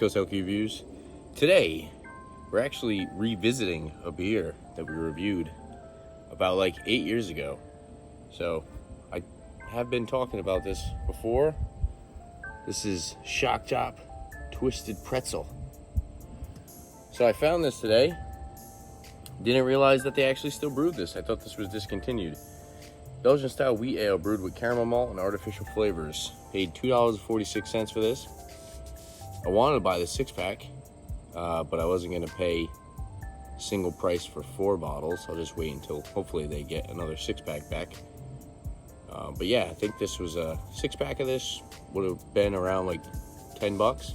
Coast Elk Reviews. Today, we're actually revisiting a beer that we reviewed about like 8 years ago. So, I have been talking about this before. This is Shock Top Twisted Pretzel. So I found this today. Didn't realize that they actually still brewed this. I thought this was discontinued. Belgian style wheat ale brewed with caramel malt and artificial flavors. Paid $2.46 for this. I wanted to buy the 6-pack, but I wasn't going to pay single price for 4 bottles. I'll just wait until hopefully they get another 6-pack back. But yeah, I think this was a 6-pack of this. Would have been around like $10.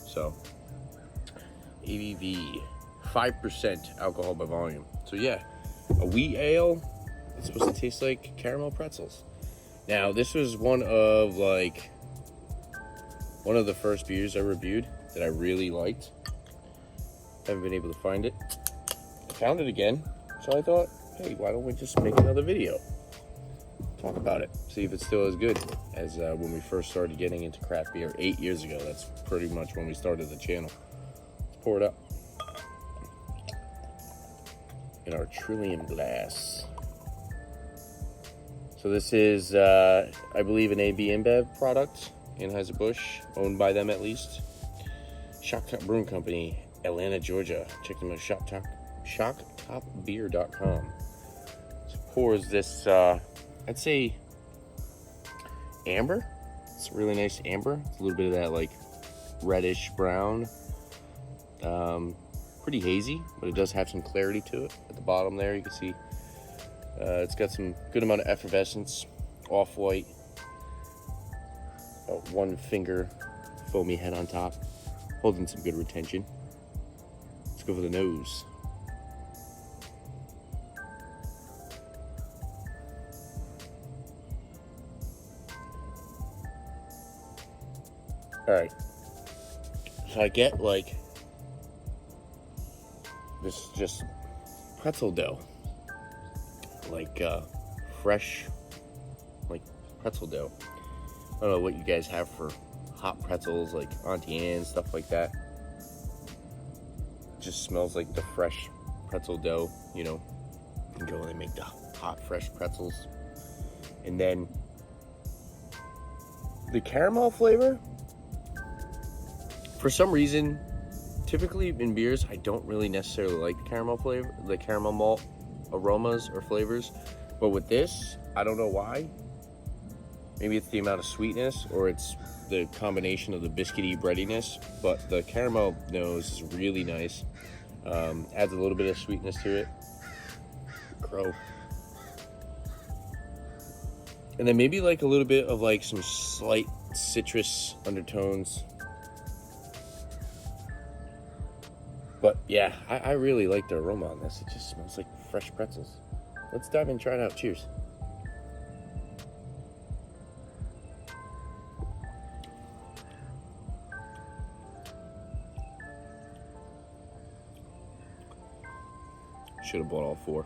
So, ABV, 5% alcohol by volume. So yeah, a wheat ale. It's supposed to taste like caramel pretzels. Now, this was one of the first beers I reviewed that I really liked. Haven't been able to find it. I found it again, so I thought, hey, why don't we just make another video? Talk about it, see if it's still as good as when we first started getting into craft beer 8 years ago. That's pretty much when we started the channel. Let's pour it up in our Trillium glass. So this is, I believe, an AB InBev product, Anheuser-Busch, owned by them at least. Shock Top Brewing Company, Atlanta, Georgia. Check them out, shocktopbeer.com. So pours this, I'd say, amber. It's a really nice amber. It's a little bit of that like reddish brown. Pretty hazy, but it does have some clarity to it. At the bottom there, you can see it's got some good amount of effervescence, off-white, one finger foamy head on top, holding some good retention. Let's go for the nose. All right, so I get like this just pretzel dough. Like fresh, like pretzel dough. I don't know what you guys have for hot pretzels, like Auntie Anne's, stuff like that. It just smells like the fresh pretzel dough, you know. You can go and make the hot, fresh pretzels. And then the caramel flavor, for some reason, typically in beers, I don't really necessarily like the caramel flavor, the caramel malt aromas or flavors, but with this, I don't know why. Maybe it's the amount of sweetness, or it's the combination of the biscuity breadiness, but the caramel nose is really nice. Adds a little bit of sweetness to it. Crow. And then maybe like a little bit of like some slight citrus undertones. But yeah, I really like the aroma on this. It just smells like fresh pretzels. Let's dive in and try it out. Cheers. Should have bought all 4.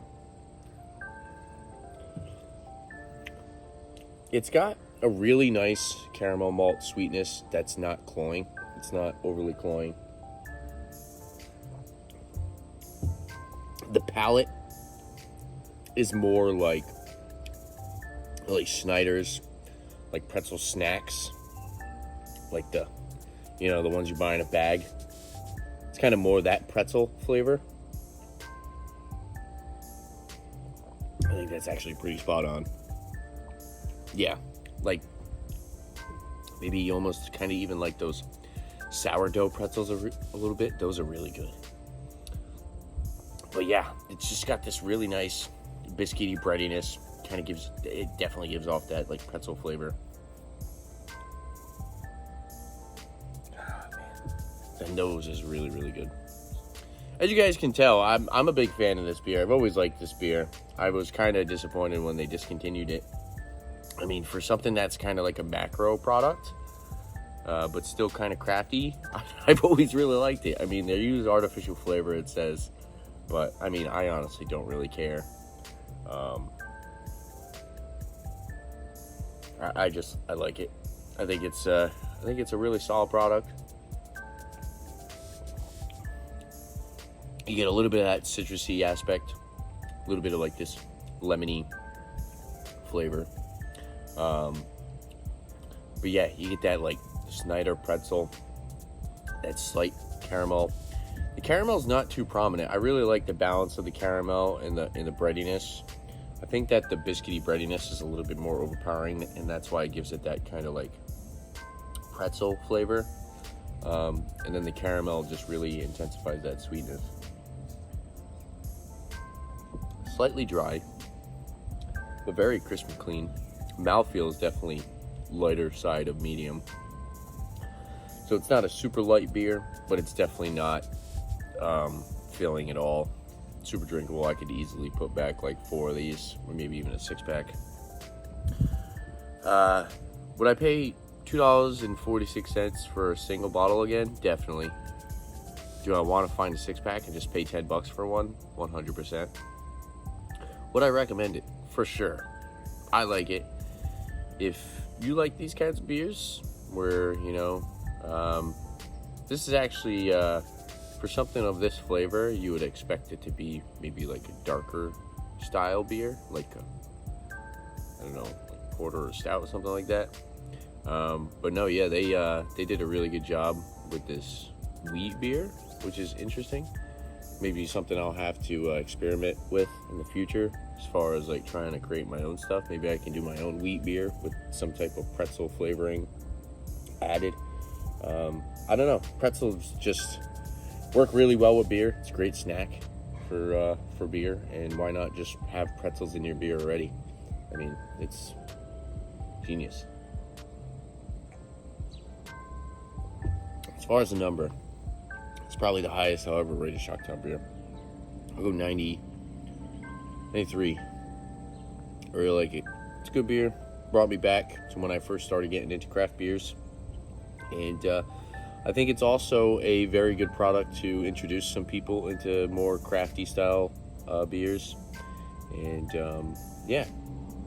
It's got a really nice caramel malt sweetness that's not cloying. It's not overly cloying. The palate is more like Schneider's, like pretzel snacks, like the ones you buy in a bag. It's kind of more that pretzel flavor. I think that's actually pretty spot on. Yeah, like maybe almost kind of even like those sourdough pretzels a little bit. Those are really good. But yeah, it's just got this really nice biscuity breadiness. It definitely gives off that like pretzel flavor. Oh, man. The nose is really, really good. As you guys can tell, I'm a big fan of this beer. I've always liked this beer. I was kind of disappointed when they discontinued it. I mean, for something that's kind of like a macro product, but still kind of crafty, I've always really liked it. I mean, they use artificial flavor, it says. But I mean, I honestly don't really care. I like it. I think it's a really solid product. You get a little bit of that citrusy aspect, a little bit of like this lemony flavor. But yeah, you get that like Snyder pretzel, that slight caramel. The caramel is not too prominent. I really like the balance of the caramel and the breadiness. I think that the biscuity breadiness is a little bit more overpowering, and that's why it gives it that kind of like pretzel flavor. And then the caramel just really intensifies that sweetness. Slightly dry, but very crisp and clean. Mouthfeel is definitely lighter side of medium. So it's not a super light beer, but it's definitely not filling at all. Super drinkable. I could easily put back like 4 of these, or maybe even a 6-pack. Would I pay $2.46 for a single bottle again? Definitely. Do I want to find a 6-pack and just pay $10 for one? 100%. Would I recommend it? For sure. I like it. If you like these kinds of beers, where, you know, this is actually, for something of this flavor, you would expect it to be maybe like a darker style beer, like a, I don't know, like porter or stout or something like that. But no, yeah, they did a really good job with this wheat beer, which is interesting. Maybe something I'll have to experiment with in the future, as far as like trying to create my own stuff. Maybe I can do my own wheat beer with some type of pretzel flavoring added. I don't know. Pretzels just work really well with beer. It's a great snack for beer, and why not just have pretzels in your beer already? I mean, it's genius. As far as the number, it's probably the highest I'll ever rate a Shocktown beer. I'll go 90, 93. I really like it. It's a good beer. Brought me back to when I first started getting into craft beers. And I think it's also a very good product to introduce some people into more crafty style beers. And yeah,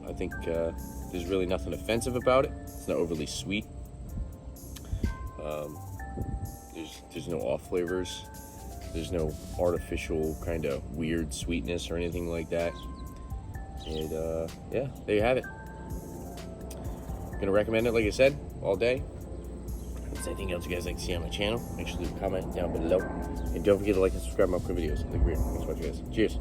I think there's really nothing offensive about it. It's not overly sweet. There's no off flavors. There's no artificial kind of weird sweetness or anything like that. And yeah, there you have it. I'm gonna recommend it, like I said, all day. If there's anything else you guys like to see on my channel, make sure to leave a comment down below. And don't forget to like and subscribe to my upcoming videos. Thank you for watching, guys. Cheers.